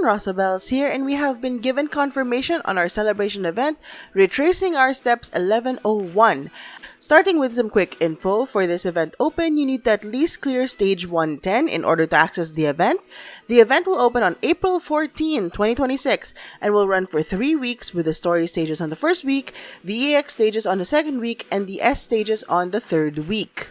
everyone, Rosabel's here, and we have been given confirmation on our celebration event, Retracing Our Steps 1101. Starting with some quick info, for this event open, you need to at least clear stage 110 in order to access the event. The event will open on April 14, 2026, and will run for 3 weeks with the story stages on the first week, the EX stages on the second week, and the S stages on the third week.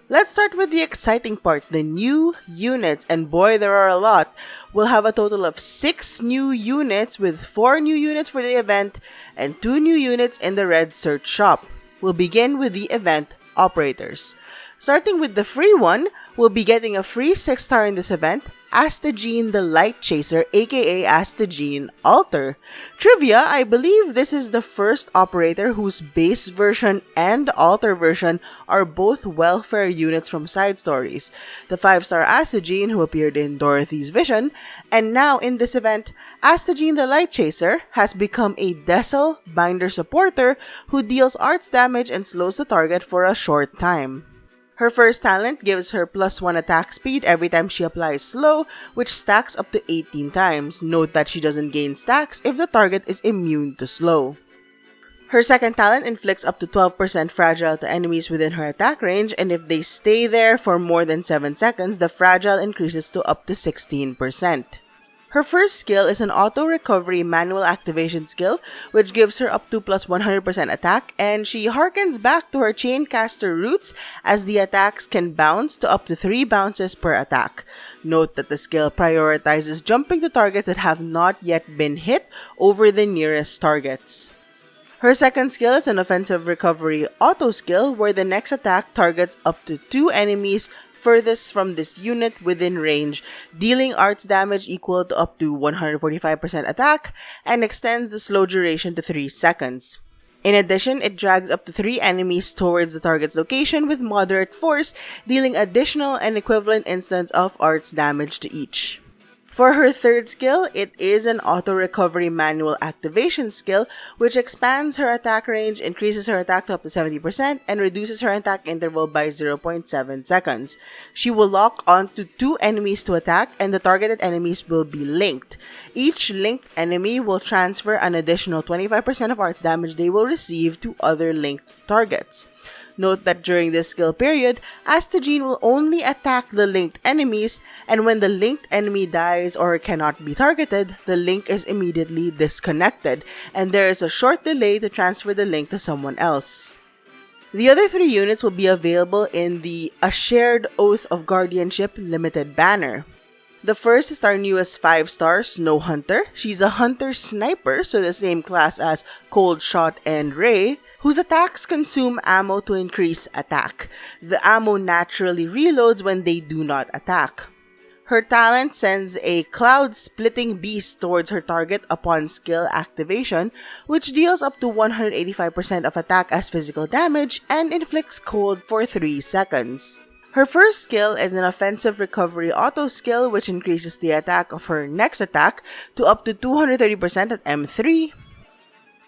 Let's start with the exciting part, the new units, and boy, there are a lot. We'll have a total of 6 new units with 4 new units for the event and 2 new units in the red Cert shop. We'll begin with the event operators. Starting with the free one, we'll be getting a free 6-star in this event, Astagine the Light Chaser, aka Astagine Alter. Trivia, I believe this is the first operator whose base version and alter version are both welfare units from side stories. The 5-star Astagine, who appeared in Dorothy's Vision, and now in this event, Astagine the Light Chaser has become a Dessel Binder supporter who deals arts damage and slows the target for a short time. Her first talent gives her +1 attack speed every time she applies slow, which stacks up to 18 times. Note that she doesn't gain stacks if the target is immune to slow. Her second talent inflicts up to 12% fragile to enemies within her attack range, and if they stay there for more than 7 seconds, the fragile increases to up to 16%. Her first skill is an auto-recovery manual activation skill, which gives her up to +100% attack, and she harkens back to her Chaincaster roots as the attacks can bounce to up to 3 bounces per attack. Note that the skill prioritizes jumping to targets that have not yet been hit over the nearest targets. Her second skill is an offensive recovery auto skill, where the next attack targets up to 2 enemies furthest from this unit within range, dealing arts damage equal to up to 145% attack, and extends the slow duration to 3 seconds. In addition, it drags up to 3 enemies towards the target's location with moderate force, dealing additional and equivalent instance of arts damage to each. For her third skill, it is an auto-recovery manual activation skill, which expands her attack range, increases her attack to up to 70%, and reduces her attack interval by 0.7 seconds. She will lock onto 2 enemies to attack, and the targeted enemies will be linked. Each linked enemy will transfer an additional 25% of arts damage they will receive to other linked targets. Note that during this skill period, Astagine will only attack the linked enemies, and when the linked enemy dies or cannot be targeted, the link is immediately disconnected, and there is a short delay to transfer the link to someone else. The other 3 units will be available in the A Shared Oath of Guardianship limited banner. The first is our newest 5-star Snow Hunter. She's a hunter sniper, so the same class as Cold Shot and Ray, whose attacks consume ammo to increase attack. The ammo naturally reloads when they do not attack. Her talent sends a cloud-splitting beast towards her target upon skill activation, which deals up to 185% of attack as physical damage and inflicts cold for 3 seconds. Her first skill is an offensive recovery auto skill, which increases the attack of her next attack to up to 230% at M3.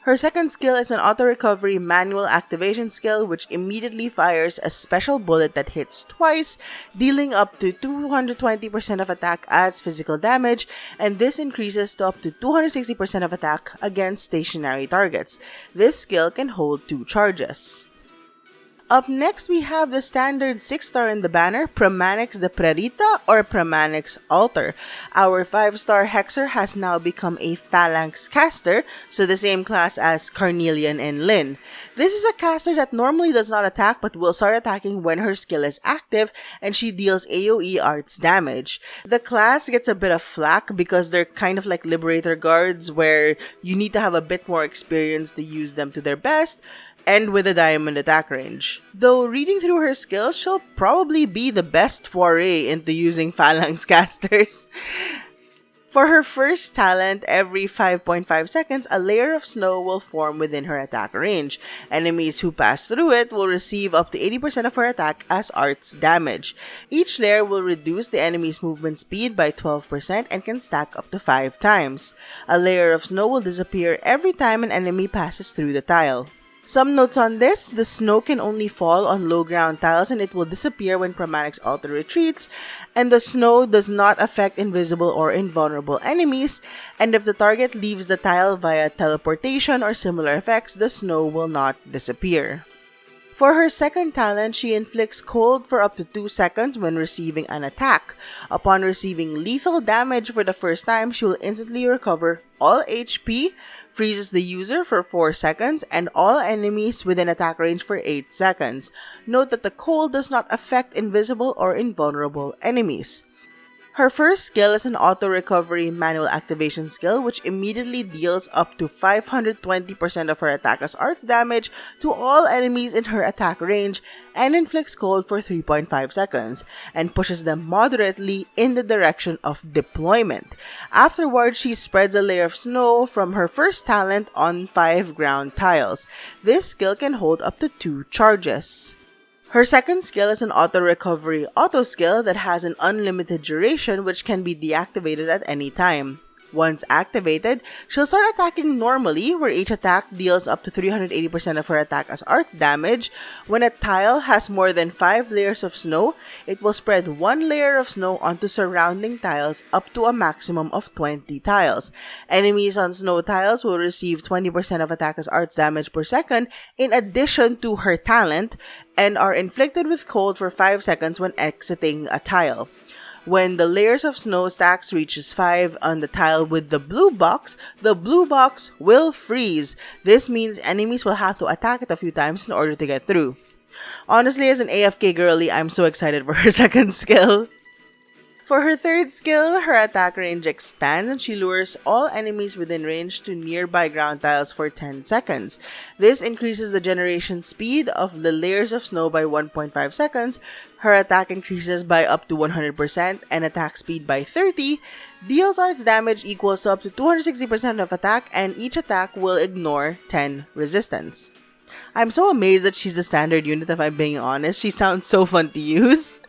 Her second skill is an auto-recovery manual activation skill, which immediately fires a special bullet that hits twice, dealing up to 220% of attack as physical damage, and this increases to up to 260% of attack against stationary targets. This skill can hold 2 charges. Up next, we have the standard 6-star in the banner, Pramanix the Prerita or Pramanix Alter. Our 5-star Hexer has now become a Phalanx caster, so the same class as Carnelian and Lynn. This is a caster that normally does not attack but will start attacking when her skill is active, and she deals AoE arts damage. The class gets a bit of flack because they're kind of like Liberator guards, where you need to have a bit more experience to use them to their best, and with a diamond attack range. Though reading through her skills, she'll probably be the best foray into using Phalanx casters. For her first talent, every 5.5 seconds, a layer of snow will form within her attack range. Enemies who pass through it will receive up to 80% of her attack as arts damage. Each layer will reduce the enemy's movement speed by 12% and can stack up to 5 times. A layer of snow will disappear every time an enemy passes through the tile. Some notes on this: the snow can only fall on low ground tiles and it will disappear when Chromatic's altar retreats, and the snow does not affect invisible or invulnerable enemies, and if the target leaves the tile via teleportation or similar effects, the snow will not disappear. For her second talent, she inflicts cold for up to 2 seconds when receiving an attack. Upon receiving lethal damage for the first time, she will instantly recover all HP, freezes the user for 4 seconds, and all enemies within attack range for 8 seconds. Note that the cold does not affect invisible or invulnerable enemies. Her first skill is an auto-recovery manual activation skill which immediately deals up to 520% of her attack as arts damage to all enemies in her attack range and inflicts cold for 3.5 seconds and pushes them moderately in the direction of deployment. Afterwards, she spreads a layer of snow from her first talent on 5 ground tiles. This skill can hold up to 2 charges. Her second skill is an auto-recovery auto skill that has an unlimited duration which can be deactivated at any time. Once activated, she'll start attacking normally, where each attack deals up to 380% of her attack as arts damage. When a tile has more than 5 layers of snow, it will spread 1 layer of snow onto surrounding tiles up to a maximum of 20 tiles. Enemies on snow tiles will receive 20% of attack as arts damage per second in addition to her talent, and are inflicted with cold for 5 seconds when exiting a tile. When the layers of snow stacks reaches 5 on the tile with the blue box will freeze. This means enemies will have to attack it a few times in order to get through. Honestly, as an AFK girly, I'm so excited for her second skill. For her third skill, her attack range expands and she lures all enemies within range to nearby ground tiles for 10 seconds. This increases the generation speed of the layers of snow by 1.5 seconds. Her attack increases by up to 100% and attack speed by 30. Deals arts damage equals to up to 260% of attack, and each attack will ignore 10 resistance. I'm so amazed that she's the standard unit, if I'm being honest. She sounds so fun to use.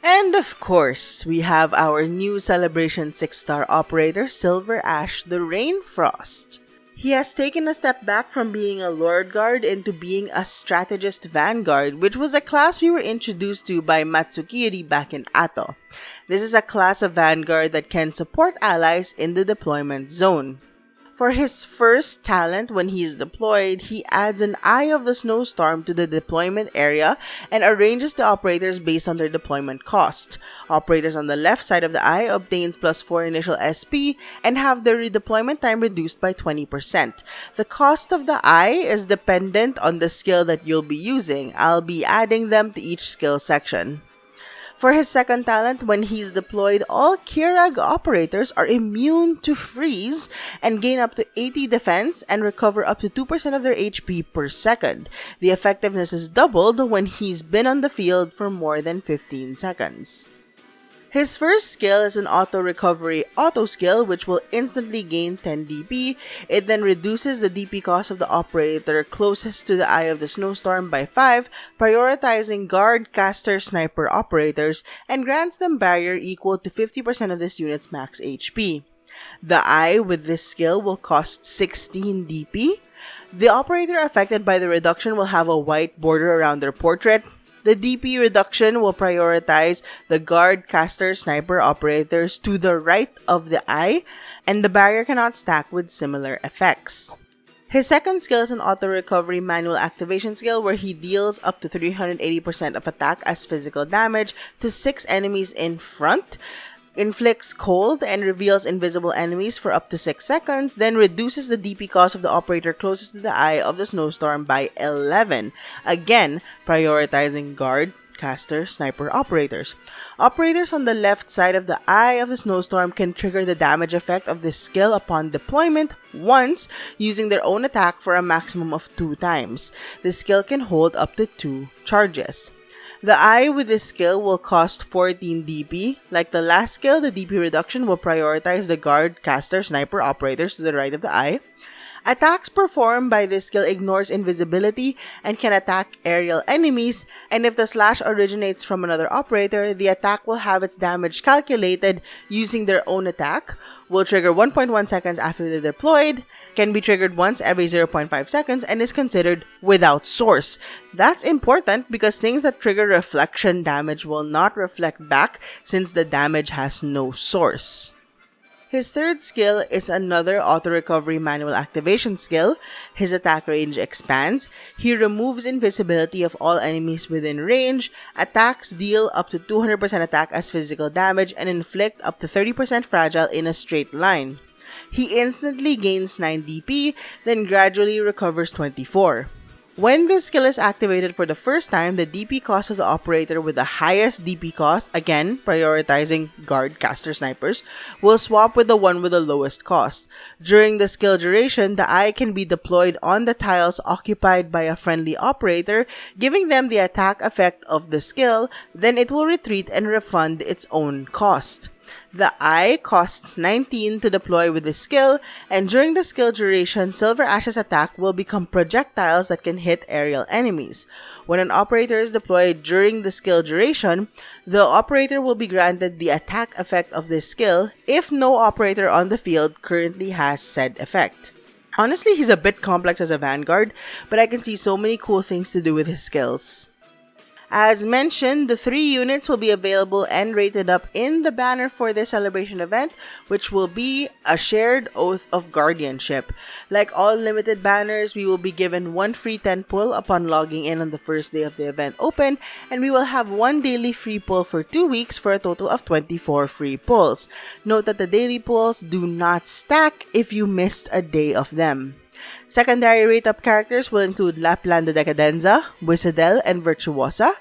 And of course, we have our new Celebration 6-star operator, SilverAsh the Rainfrost. He has taken a step back from being a Lord Guard into being a Strategist Vanguard, which was a class we were introduced to by Matsukiri back in Ato. This is a class of Vanguard that can support allies in the deployment zone. For his first talent, when he is deployed, he adds an Eye of the Snowstorm to the deployment area and arranges the operators based on their deployment cost. Operators on the left side of the eye obtains +4 initial SP and have their redeployment time reduced by 20%. The cost of the eye is dependent on the skill that you'll be using. I'll be adding them to each skill section. For his second talent, when he's deployed, all Kjerag operators are immune to freeze and gain up to 80 defense and recover up to 2% of their HP per second. The effectiveness is doubled when he's been on the field for more than 15 seconds. His first skill is an auto-recovery auto skill which will instantly gain 10 DP. It then reduces the DP cost of the operator closest to the Eye of the Snowstorm by 5, prioritizing guard, caster, sniper operators, and grants them barrier equal to 50% of this unit's max HP. The Eye with this skill will cost 16 DP. The operator affected by the reduction will have a white border around their portrait. The DP reduction will prioritize the guard, caster, sniper operators to the right of the eye, and the barrier cannot stack with similar effects. His second skill is an auto-recovery manual activation skill where he deals up to 380% of attack as physical damage to 6 enemies in front, inflicts cold and reveals invisible enemies for up to 6 seconds, then reduces the DP cost of the operator closest to the Eye of the Snowstorm by 11. Again, prioritizing guard, caster, sniper operators. Operators on the left side of the Eye of the Snowstorm can trigger the damage effect of this skill upon deployment once, using their own attack for a maximum of 2 times. This skill can hold up to 2 charges. The Eye with this skill will cost 14 DP. Like the last skill, the DP reduction will prioritize the guard, caster, sniper operators to the right of the Eye. Attacks performed by this skill ignores invisibility and can attack aerial enemies, and if the slash originates from another operator, the attack will have its damage calculated using their own attack, will trigger 1.1 seconds after they're deployed, can be triggered once every 0.5 seconds, and is considered without source. That's important because things that trigger reflection damage will not reflect back since the damage has no source. His third skill is another auto-recovery manual activation skill. His attack range expands. He removes invisibility of all enemies within range. Attacks deal up to 200% attack as physical damage and inflict up to 30% fragile in a straight line. He instantly gains 9 DP, then gradually recovers 24. When this skill is activated for the first time, the DP cost of the operator with the highest DP cost, again prioritizing guard caster snipers, will swap with the one with the lowest cost. During the skill duration, the eye can be deployed on the tiles occupied by a friendly operator, giving them the attack effect of the skill, then it will retreat and refund its own cost. The eye costs 19 to deploy with this skill, and during the skill duration, SilverAsh's attack will become projectiles that can hit aerial enemies. When an operator is deployed during the skill duration, the operator will be granted the attack effect of this skill if no operator on the field currently has said effect. Honestly, he's a bit complex as a vanguard, but I can see so many cool things to do with his skills. As mentioned, the 3 units will be available and rated up in the banner for this celebration event, which will be a shared oath of guardianship. Like all limited banners, we will be given 1 free 10 pull upon logging in on the first day of the event open, and we will have 1 daily free pull for 2 weeks for a total of 24 free pulls. Note that the daily pulls do not stack if you missed a day of them. Secondary rate-up characters will include Laplanda Decadenza, Wizardel, and Virtuosa,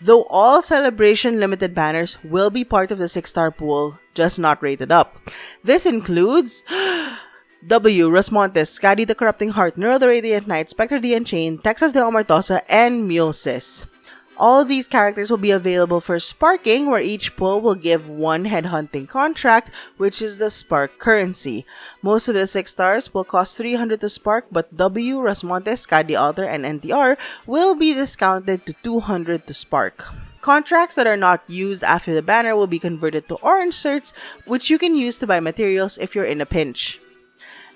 though all Celebration limited banners will be part of the 6-star pool, just not rated up. This includes W. Rosmontes, Skadi the Corrupting Heart, Neural the Radiant Knight, Spectre the Unchained, Texas de Omartosa, and Mulesis. All these characters will be available for sparking, where each pull will give 1 headhunting contract, which is the spark currency. Most of the 6 stars will cost 300 to spark, but W, Rosmontes, Skadi Alter, and NTR will be discounted to 200 to spark. Contracts that are not used after the banner will be converted to orange certs, which you can use to buy materials if you're in a pinch.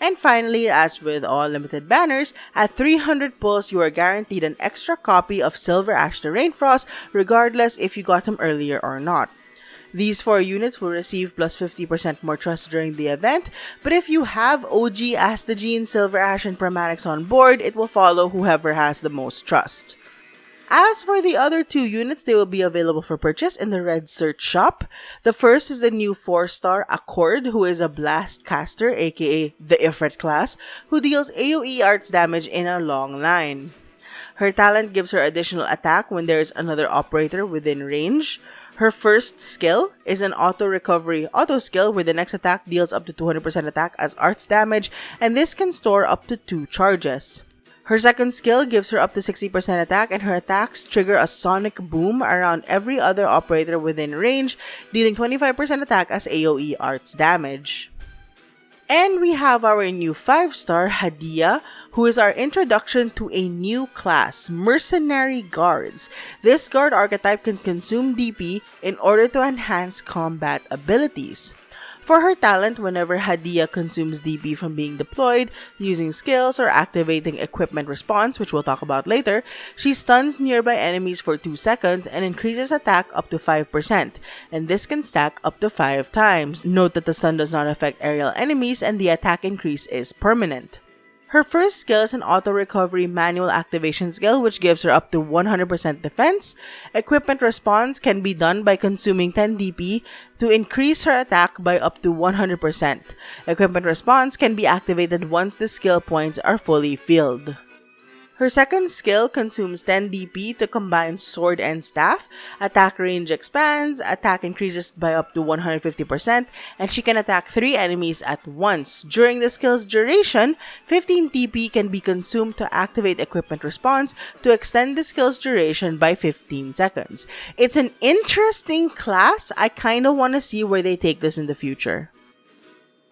And finally, as with all limited banners, at 300 pulls, you are guaranteed an extra copy of SilverAsh the Rainfrost, regardless if you got him earlier or not. These 4 units will receive plus 50% more trust during the event, but if you have OG Astogene, SilverAsh, and Primatix on board, it will follow whoever has the most trust. As for the other 2 units, they will be available for purchase in the Red Cert shop. The first is the new 4-star Accord, who is a blast caster, aka the Ifrit class, who deals AoE arts damage in a long line. Her talent gives her additional attack when there is another operator within range. Her first skill is an auto-recovery auto skill where the next attack deals up to 200% attack as arts damage, and this can store up to 2 charges. Her second skill gives her up to 60% attack, and her attacks trigger a sonic boom around every other operator within range, dealing 25% attack as AoE arts damage. And we have our new 5-star Hadia, who is our introduction to a new class, Mercenary Guards. This guard archetype can consume DP in order to enhance combat abilities. For her talent, whenever Hadia consumes DP from being deployed, using skills, or activating equipment response, which we'll talk about later, she stuns nearby enemies for 2 seconds and increases attack up to 5%, and this can stack up to 5 times. Note that the stun does not affect aerial enemies and the attack increase is permanent. Her first skill is an auto-recovery manual activation skill, which gives her up to 100% defense. Equipment response can be done by consuming 10 DP to increase her attack by up to 100%. Equipment response can be activated once the skill points are fully filled. Her second skill consumes 10 DP to combine sword and staff. Attack range expands, attack increases by up to 150%, and she can attack 3 enemies at once. During the skill's duration, 15 DP can be consumed to activate equipment response to extend the skill's duration by 15 seconds. It's an interesting class. I kind of want to see where they take this in the future.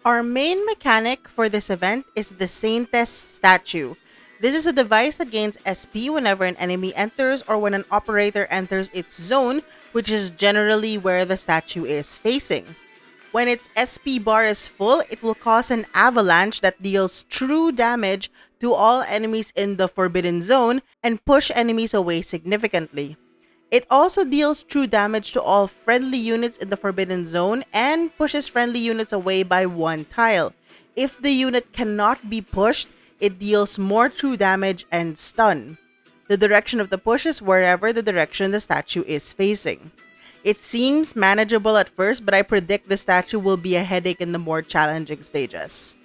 Our main mechanic for this event is the Saintess statue. This is a device that gains SP whenever an enemy enters or when an operator enters its zone, which is generally where the statue is facing. When its SP bar is full, it will cause an avalanche that deals true damage to all enemies in the Forbidden Zone and push enemies away significantly. It also deals true damage to all friendly units in the Forbidden Zone and pushes friendly units away by 1 tile. If the unit cannot be pushed, it deals more true damage and stun. The direction of the push is wherever the direction the statue is facing. It seems manageable at first, but I predict the statue will be a headache in the more challenging stages.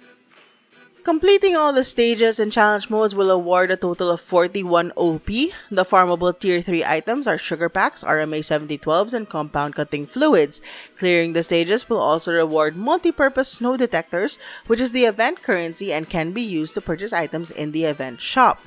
Completing all the stages and challenge modes will award a total of 41 OP. The farmable tier 3 items are sugar packs, RMA 7012s, and compound cutting fluids. Clearing the stages will also reward multi-purpose snow detectors, which is the event currency and can be used to purchase items in the event shop.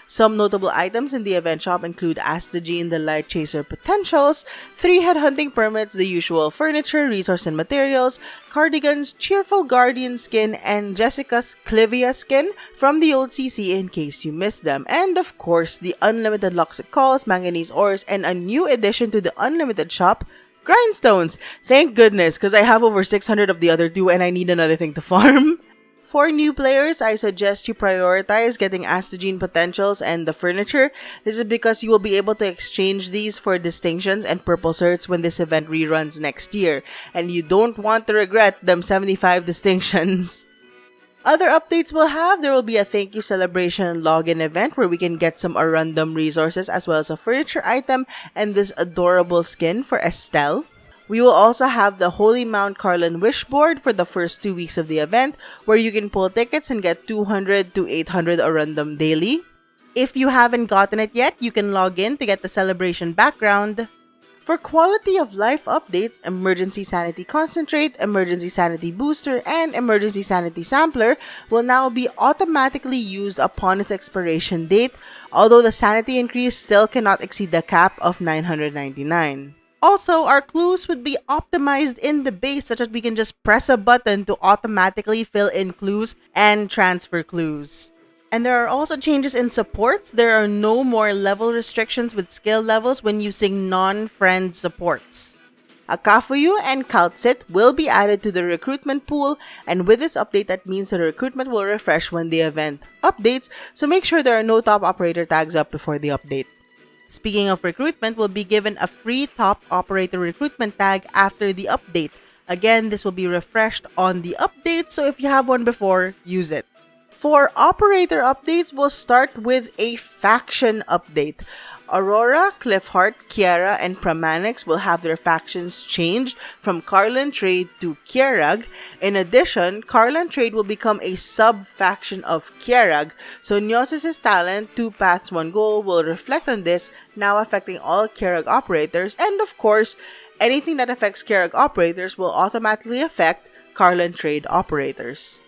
Some notable items in the event shop include Astagine the Light Chaser potentials, 3 headhunting permits, the usual furniture, resource and materials, cardigans, Cheerful Guardian skin, and Jessica's Clivia skin from the old CC in case you missed them. And of course, the unlimited Loxic calls, manganese ores, and a new addition to the unlimited shop, grindstones. Thank goodness, because I have over 600 of the other two and I need another thing to farm. For new players, I suggest you prioritize getting Astagine potentials and the furniture. This is because you will be able to exchange these for distinctions and purple certs when this event reruns next year, and you don't want to regret them 75 distinctions. Other updates there will be a thank you celebration login event where we can get some random resources as well as a furniture item and this adorable skin for Estelle. We will also have the Holy Mount Carlin Wish Board for the first 2 weeks of the event, where you can pull tickets and get 200 to 800 random daily. If you haven't gotten it yet, you can log in to get the celebration background. For quality of life updates, Emergency Sanity Concentrate, Emergency Sanity Booster, and Emergency Sanity Sampler will now be automatically used upon its expiration date, although the sanity increase still cannot exceed the cap of 999. Also, our clues would be optimized in the base such that we can just press a button to automatically fill in clues and transfer clues. And there are also changes in supports. There are no more level restrictions with skill levels when using non-friend supports. Akafuyu and Kaltsit will be added to the recruitment pool, and with this update that means the recruitment will refresh when the event updates, so make sure there are no top operator tags up before the update. Speaking of recruitment, we'll be given a free top operator recruitment tag after the update. Again, this will be refreshed on the update, so if you have one before, use it. For operator updates, we'll start with a faction update. Aurora, Cliffheart, Kjerag, and Pramanix will have their factions changed from Carlin Trade to Kjerag. In addition, Carlin Trade will become a sub-faction of Kjerag, so Gnosis' talent, 2 paths, 1 goal, will reflect on this, now affecting all Kjerag operators, and of course, anything that affects Kjerag operators will automatically affect Carlin Trade operators.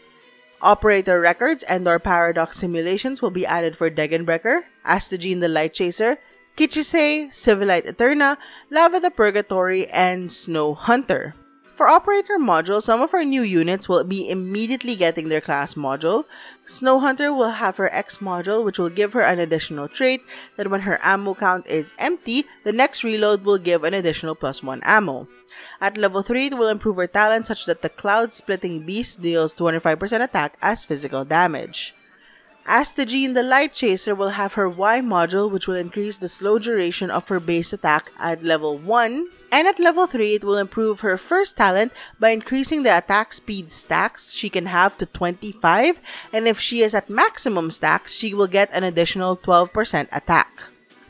Operator records and/or paradox simulations will be added for Degenbreaker, Astagine the Light Chaser, Kichisei, Civilite Eterna, Lava the Purgatory, and Snow Hunter. For operator modules, some of our new units will be immediately getting their class module. Snow Hunter will have her X module, which will give her an additional trait that when her ammo count is empty, the next reload will give an additional +1 ammo. At level 3, it will improve her talent such that the Cloud Splitting Beast deals 25% attack as physical damage. Astagine the Light Chaser will have her Y module, which will increase the slow duration of her base attack at level 1. And at level 3, it will improve her first talent by increasing the attack speed stacks she can have to 25. And if she is at maximum stacks, she will get an additional 12% attack.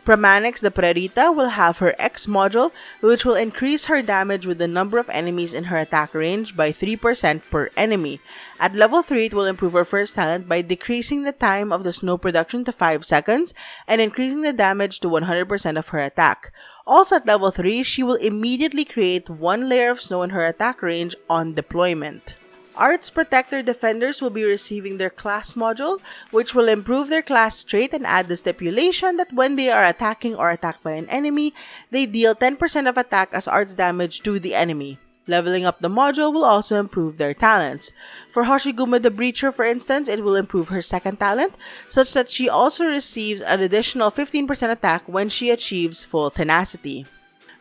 Pramanix the Prerita will have her X module, which will increase her damage with the number of enemies in her attack range by 3% per enemy. At level 3, it will improve her first talent by decreasing the time of the snow production to 5 seconds and increasing the damage to 100% of her attack. Also at level 3, she will immediately create 1 layer of snow in her attack range on deployment. Arts Protector Defenders will be receiving their class module, which will improve their class trait and add the stipulation that when they are attacking or attacked by an enemy, they deal 10% of attack as arts damage to the enemy. Leveling up the module will also improve their talents. For Hoshiguma the Breacher, for instance, it will improve her second talent, such that she also receives an additional 15% attack when she achieves full tenacity.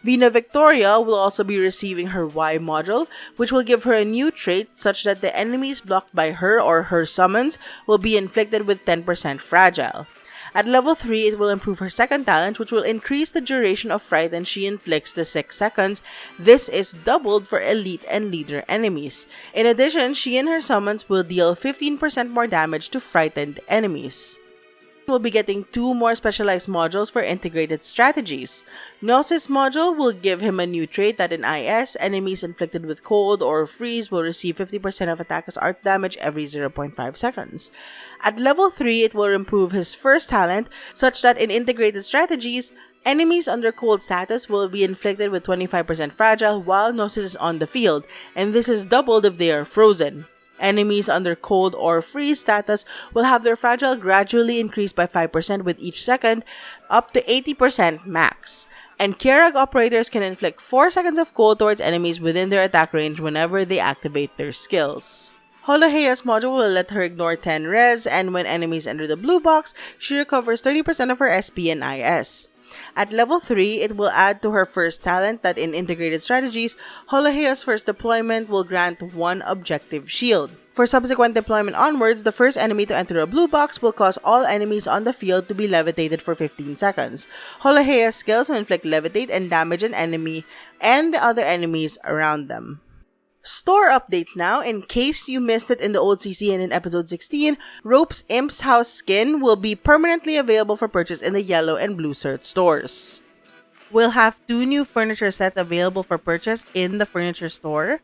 Vina Victoria will also be receiving her Y module, which will give her a new trait such that the enemies blocked by her or her summons will be inflicted with 10% fragile. At level 3, it will improve her second talent, which will increase the duration of frighten she inflicts to 6 seconds. This is doubled for elite and leader enemies. In addition, she and her summons will deal 15% more damage to frightened enemies. We'll be getting 2 more specialized modules for integrated strategies. Gnosis module will give him a new trait that in IS, enemies inflicted with cold or freeze will receive 50% of attack as arts damage every 0.5 seconds. At level 3, it will improve his first talent such that in integrated strategies, enemies under cold status will be inflicted with 25% fragile while Gnosis is on the field, and this is doubled if they are frozen. Enemies under cold or freeze status will have their fragile gradually increase by 5% with each second, up to 80% max. And Kjerag operators can inflict 4 seconds of cold towards enemies within their attack range whenever they activate their skills. Holohea's module will let her ignore 10 res, and when enemies enter the blue box, she recovers 30% of her SP and IS. At level 3, it will add to her first talent that in integrated strategies, Holohea's first deployment will grant 1 objective shield. For subsequent deployment onwards, the first enemy to enter a blue box will cause all enemies on the field to be levitated for 15 seconds. Holohea's skills will inflict levitate and damage an enemy and the other enemies around them. Store updates now. In case you missed it in the old CC and in episode 16, Rope's Imp's House skin will be permanently available for purchase in the yellow and blue Cert stores. We'll have 2 new furniture sets available for purchase in the furniture store.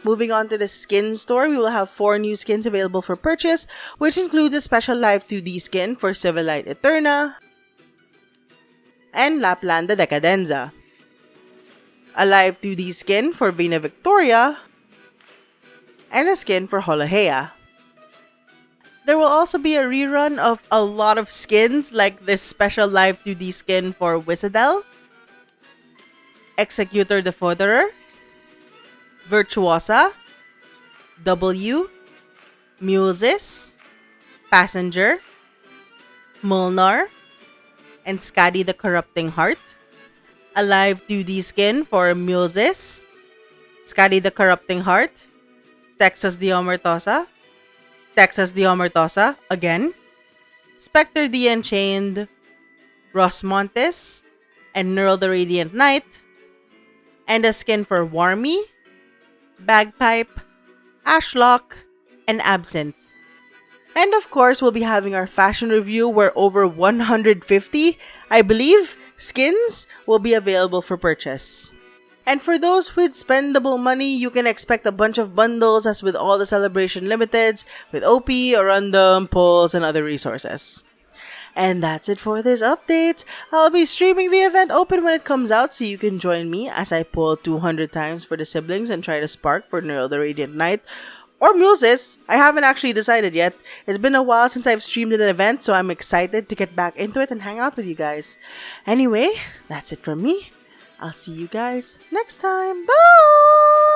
Moving on to the skin store, we will have 4 new skins available for purchase, which includes a special live 2D skin for Civilite Eterna and Laplanda Decadenza, a live 2D skin for Vina Victoria, and a skin for Holohea. There will also be a rerun of a lot of skins like this special live 2D skin for Wizardel, Executor the Fodderer, Virtuosa, W, Muses, Passenger, Molnar, and Skadi the Corrupting Heart. A live 2D skin for Muses, Skadi the Corrupting Heart, Texas the Omertosa, Texas the Omertosa again, Spectre the Enchained, Rosmontes, and Neural the Radiant Knight, and a skin for Warmy, Bagpipe, Ashlock, and Absinthe. And of course, we'll be having our fashion review where over 150, I believe, skins will be available for purchase. And for those with spendable money, you can expect a bunch of bundles as with all the Celebration Limiteds, with OP, Orundum, Pulse, and other resources. And that's it for this update. I'll be streaming the event open when it comes out, so you can join me as I pull 200 times for the siblings and try to spark for Neural the Radiant Knight. Or Muses. I haven't actually decided yet. It's been a while since I've streamed an event, so I'm excited to get back into it and hang out with you guys. Anyway, that's it from me. I'll see you guys next time. Bye!